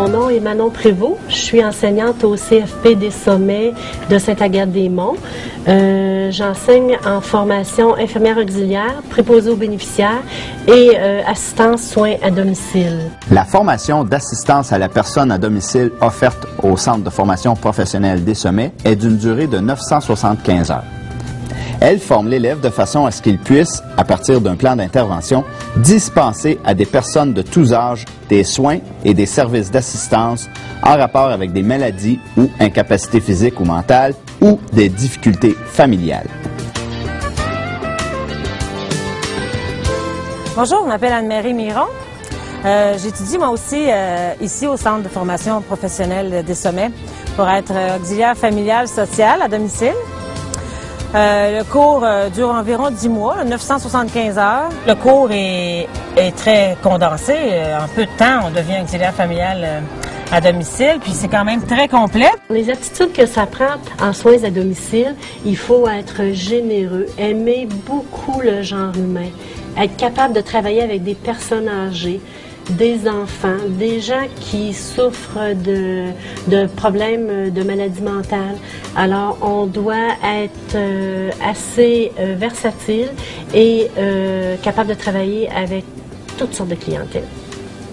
Mon nom est Manon Prévost. Je suis enseignante au CFP des Sommets de Sainte-Agathe-des-Monts. J'enseigne en formation infirmière auxiliaire, préposée aux bénéficiaires et assistance soins à domicile. La formation d'assistance à la personne à domicile offerte au Centre de formation professionnelle des Sommets est d'une durée de 975 heures. Elle forme l'élève de façon à ce qu'il puisse, à partir d'un plan d'intervention, dispenser à des personnes de tous âges des soins et des services d'assistance en rapport avec des maladies ou incapacités physiques ou mentales ou des difficultés familiales. Bonjour, je m'appelle Anne-Marie Miron. J'étudie moi aussi ici au Centre de formation professionnelle des Sommets pour être auxiliaire familial social à domicile. Le cours dure environ 10 mois, 975 heures. Le cours est très condensé. En peu de temps, on devient auxiliaire familial à domicile, puis c'est quand même très complet. Les attitudes que ça prend en soins à domicile, il faut être généreux, aimer beaucoup le genre humain, être capable de travailler avec des personnes âgées, des enfants, des gens qui souffrent de problèmes de maladies mentales. Alors, on doit être assez versatile et capable de travailler avec toutes sortes de clientèle.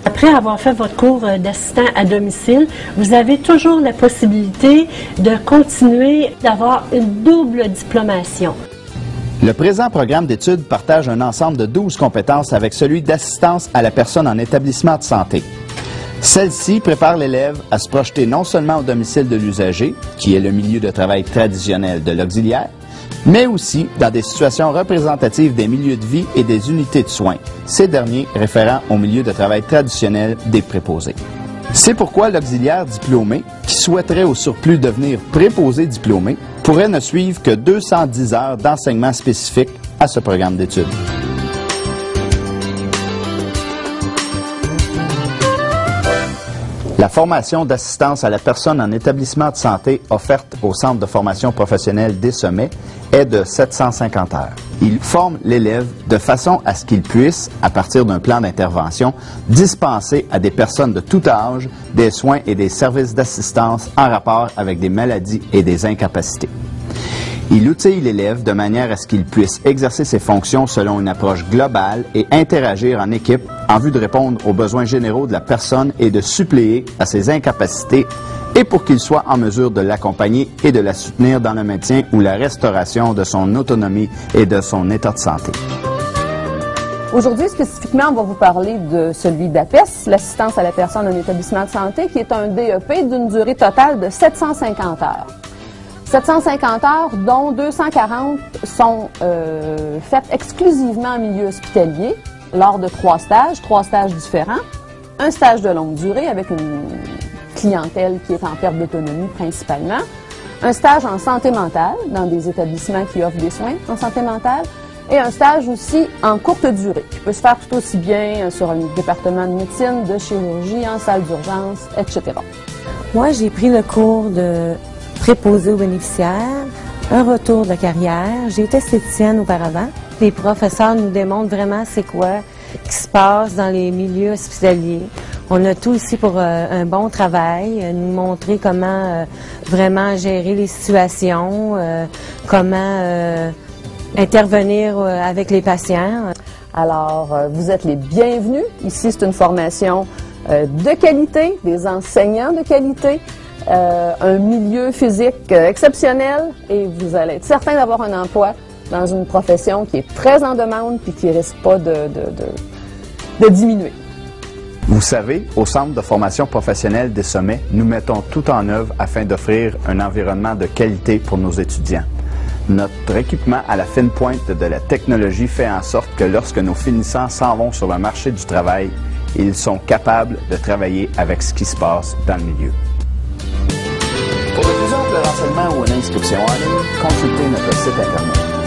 Après avoir fait votre cours d'assistant à domicile, vous avez toujours la possibilité de continuer d'avoir une double diplomation. Le présent programme d'études partage un ensemble de 12 compétences avec celui d'assistance à la personne en établissement de santé. Celle-ci prépare l'élève à se projeter non seulement au domicile de l'usager, qui est le milieu de travail traditionnel de l'auxiliaire, mais aussi dans des situations représentatives des milieux de vie et des unités de soins, ces derniers référant au milieu de travail traditionnel des préposés. C'est pourquoi l'auxiliaire diplômé, qui souhaiterait au surplus devenir préposé diplômé, pourrait ne suivre que 210 heures d'enseignement spécifique à ce programme d'études. La formation d'assistance à la personne en établissement de santé offerte au Centre de formation professionnelle des Sommets est de 750 heures. Il forme l'élève de façon à ce qu'il puisse, à partir d'un plan d'intervention, dispenser à des personnes de tout âge des soins et des services d'assistance en rapport avec des maladies et des incapacités. Il outille l'élève de manière à ce qu'il puisse exercer ses fonctions selon une approche globale et interagir en équipe en vue de répondre aux besoins généraux de la personne et de suppléer à ses incapacités et pour qu'il soit en mesure de l'accompagner et de la soutenir dans le maintien ou la restauration de son autonomie et de son état de santé. Aujourd'hui, spécifiquement, on va vous parler de celui d'APES, l'assistance à la personne en établissement de santé, qui est un DEP d'une durée totale de 750 heures. 750 heures, dont 240 sont faites exclusivement en milieu hospitalier, lors de 3 stages différents. Un stage de longue durée avec une clientèle qui est en perte d'autonomie principalement. Un stage en santé mentale, dans des établissements qui offrent des soins en santé mentale. Et un stage aussi en courte durée, qui peut se faire tout aussi bien sur un département de médecine, de chirurgie, en salle d'urgence, etc. Moi, j'ai pris le cours de préposé aux bénéficiaires, un retour de carrière. J'ai été esthéticienne auparavant. Les professeurs nous démontrent vraiment c'est quoi qui se passe dans les milieux hospitaliers. On a tout ici pour un bon travail, nous montrer comment vraiment gérer les situations, comment intervenir avec les patients. Alors, vous êtes les bienvenus. Ici, c'est une formation de qualité, des enseignants de qualité, un milieu physique exceptionnel et vous allez être certain d'avoir un emploi dans une profession qui est très en demande et qui ne risque pas de diminuer. Vous savez, au Centre de formation professionnelle des Sommets, nous mettons tout en œuvre afin d'offrir un environnement de qualité pour nos étudiants. Notre équipement à la fine pointe de la technologie fait en sorte que lorsque nos finissants s'en vont sur le marché du travail, ils sont capables de travailler avec ce qui se passe dans le milieu. Pour de plus amples renseignements ou une inscription en ligne, consultez notre site Internet.